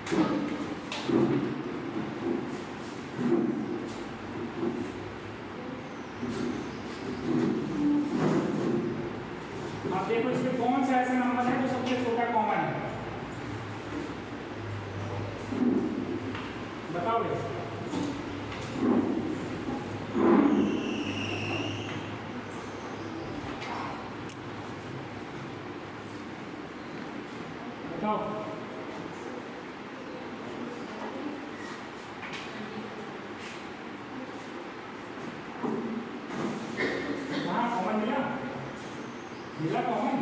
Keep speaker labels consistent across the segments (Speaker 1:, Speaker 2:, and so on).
Speaker 1: अब देखो इसमें कौन सा ऐसा नंबर है जो सबसे छोटा कॉमन है, बताओ भाई। बताओ हाँ कॉमन मिला, मिला कॉमन।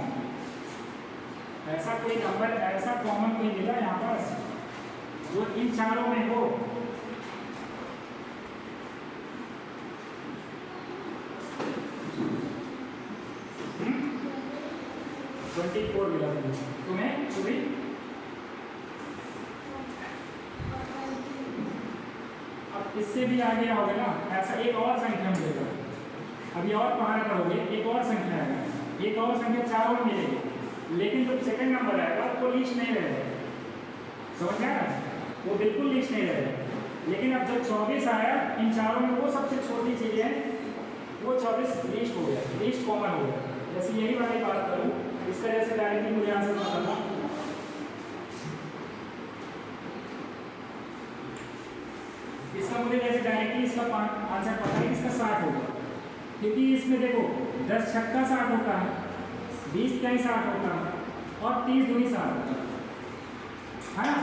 Speaker 1: ऐसा कोई नंबर, ऐसा कॉमन कोई मिला यहाँ पर जो इन चारों में हो। ट्वेंटी 24 मिला तुम्हें सुबह। अब इससे भी आगे आओगे ना, ऐसा एक और संख्या मिलेगा। अभी और पहाड़ करोगे एक और संख्या आएगा, एक और संख्या चारों में मिलेगी, लेकिन जब सेकंड नंबर आएगा तो लिस्ट नहीं रहेगा, समझ गया ना, वो बिल्कुल लिस्ट नहीं रहेगा। लेकिन अब जब 24 आया, इन चारों में वो सबसे छोटी चीज़ है, वो 24 लिस्ट हो गया, लिस्ट कॉमन हो गया। जैसे यही वाली बात करूँ, इसका जैसे डायरेक्टली मुझे आंसर पता था, इसका मुझे जैसे डायरेक्टली इसका आंसर पता है, इसका 60 होगा, क्योंकि इसमें देखो 10 छक्का 60 होता है, 20 कहीं 60 होता है, और 30 दूनी 60 होता है ना।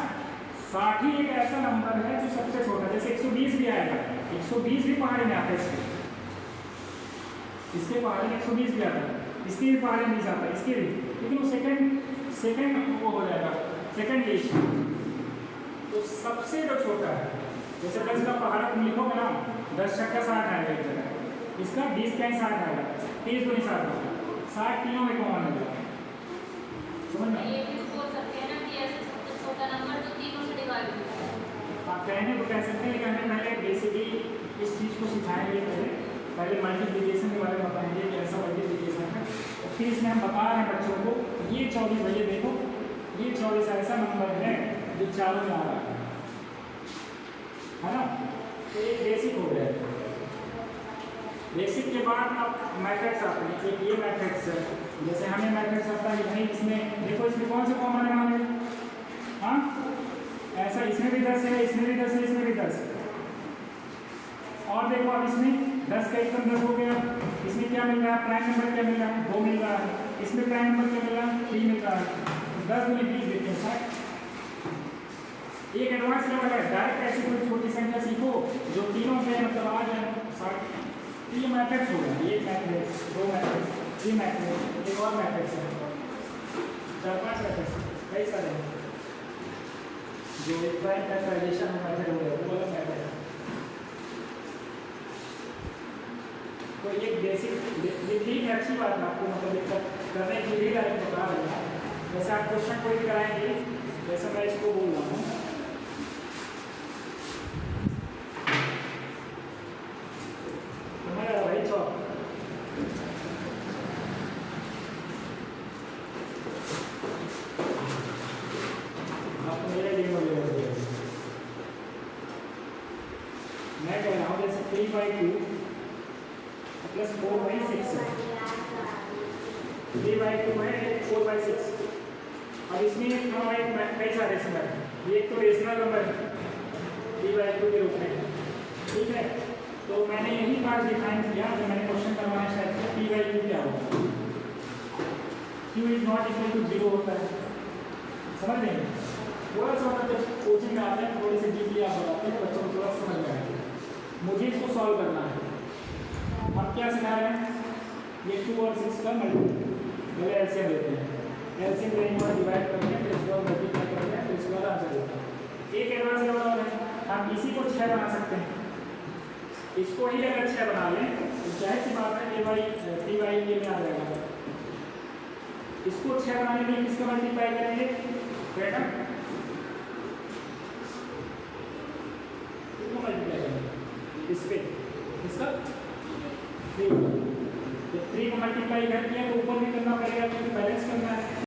Speaker 1: 60 ही एक ऐसा नंबर है जो सबसे छोटा, जैसे 120 भी आएगा, 120 भी पहाड़ी में आता है, इसके पहाड़ी में 120 भी आता है, इसके भी पहाड़ी में आता है, इसके भी, लेकिन वो सेकंड वो हो जाएगा, सेकंड लिस्ट। तो सबसे जो छोटा है, जैसे 10 का पहाड़ा तुम लिखोगे ना, 10 छक्का 60 आएगा एक जगह, इसका 20 का 60 आएगा, 30 दूनी 60, 60 तीनों में कॉमन हो जाएगा, समझ में?
Speaker 2: ये भी बोल सकते हैं ना कि ऐसे सबसे छोटा नंबर तो तीनों से डिवाइड होता है।
Speaker 1: आप कहने को कह सकते हैं, लेकिन हमें पहले बेसिकली इस चीज़ को सिखाएंगे, पहले मल्टीप्लिकेशन के बारे में बताएंगे कि ऐसा मल्टीप्लिकेशन है, और फिर इसमें हम बता रहे हैं बच्चों को ये 24, भैया देखो ये 24 ऐसा नंबर है जो चारों में आ रहा है ना। तो ये बेसिक हो गया। बेसिक के बाद अब मैथड्स आते हैं, एक ये मैथड्स है, जैसे हमें मैथड्स आता है कि भाई इसमें देखो, इसमें कौन से कॉमन है हमारे, हाँ ऐसा इसमें भी 10 है, इसमें भी 10 है, इसमें भी 10 है, और देखो अब इसमें 10 का एकदम 10 हो गया, इसमें क्या मिल रहा है, प्राइम नंबर क्या मिल रहा है, 2 मिल रहा है, इसमें प्राइम नंबर क्या मिल रहा है, 3 मिल रहा है, 10 दूनी 20 देते हैं 60। एक एडवांस लेवल है, डायरेक्ट ऐसी कोई छोटी संख्या सीखो जो तीनों पे मतलब आ जाए 60। ये मैथड्स हो गए, एक मैथड्स, 2 मैथड्स, 3 मैथड्स, एक और मैथड्स है, 4-5 मैथड्स, कई सारे हैं। जो एक प्राइम फैक्टराइजेशन मेथड हो गया, वो अलग मैथड है। तो ये बेसिक ठीक है, अच्छी बात है, आपको मतलब करने के लिए डायरेक्ट बता रहे हैं। जैसे आप क्वेश्चन कोई भी कराएंगे, जैसे मैं इसको बोल रहा हूँ, भाई चौक आप मेरे लिए मैं कह रहा हूँ जैसे 3/2 प्लस 4/6 है, 3/2 है 4/6। अब इसमें हमारे कई सारे नंबर हैं, ये एक तो रेशनल नंबर है 3/2 के रूप में, ठीक है। तो मैंने यही बात डिफाइन किया जब मैंने क्वेश्चन करवाना स्टार्ट किया, P/Q क्या होगा, Q is not equal to 0 होता है, समझ लेंगे। थोड़ा सा मतलब जब कोचिंग में आते हैं थोड़े से डीपली आप बताते हैं, बच्चों को थोड़ा समझ में आएगा। मुझे इसको सॉल्व करना है, हम क्या सिखा रहे हैं, ये 2 और 6 का पहले एलसीएम लेते हैं, एलसीएम लेने के बाद डिवाइड करते हैं, फिर इसके बाद मल्टीप्लाई करते हैं, फिर इसके बाद आंसर देते हैं। एक एडवांस लेवल और है, हम इसी को 6 बना सकते हैं, इसको ही अगर 6 बना लें तो जाहिर सी बात है P/A में आ जाएगा। इसको 6 बनाने के लिए किसका मल्टीप्लाई करेंगे, बेटा इसको मल्टीप्लाई करेंगे, इस पे इसका 3, तो 3 को मल्टीप्लाई कर दिया